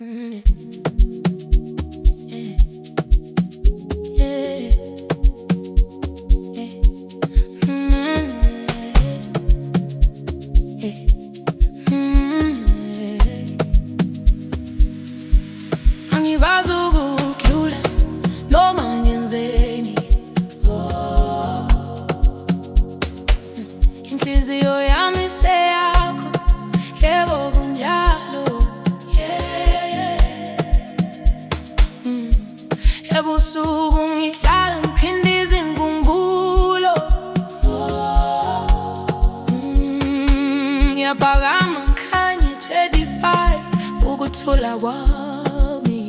Yeah. Yeah. Yeah. Angivazukukhula noma ngenzeni, inhliziyo yami seyakho, yebo kunjalo. Ebusuku ngihlala ngiphinda izinkumbulo, ngiyaphakama ngikhanye 35 ukuthula kwami.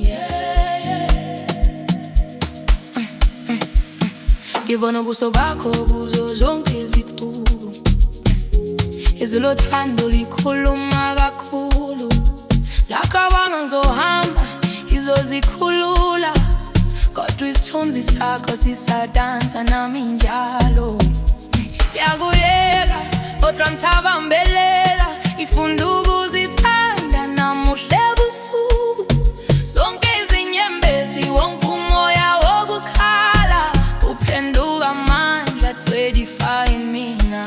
Ngibona ubuso bakho kuzo zonke izicubu, izwi lothando likhuluma kakhulu. Lacabanga ngizohamba ngizozikhulula, kodwa isithunzi sakho sisadansa nami njalo. Ngiyakuyeka kodwa ngisabambelela, ngifunda ukuzithanda namuhla ebusuku. Zonke izinyembezi, wonke umoya wokukhala, kuphenduka amandla to edify mina.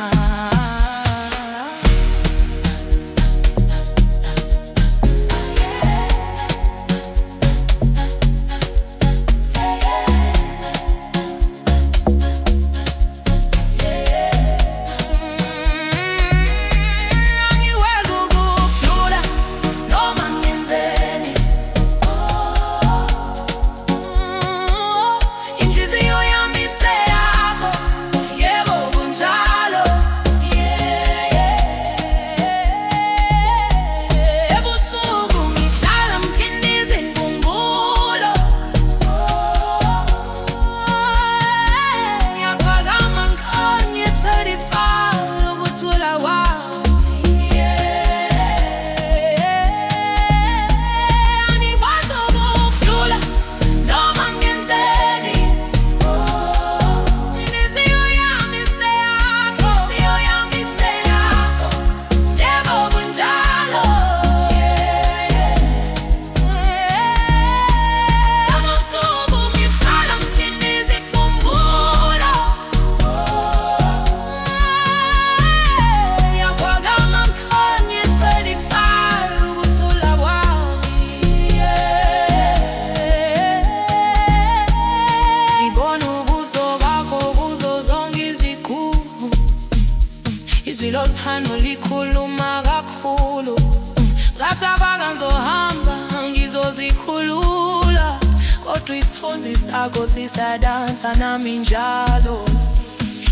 Izwi lothando likhuluma kakhulu, ngacabanga ngizohamba ngizozikhulula, kodwa isithunzi sakho sisadansa nami njalo.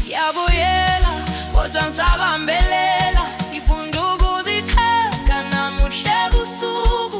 Ngiyabuyela kodwa ngisabambelela, ngifunda ukuzithanda namuhla ebusuku.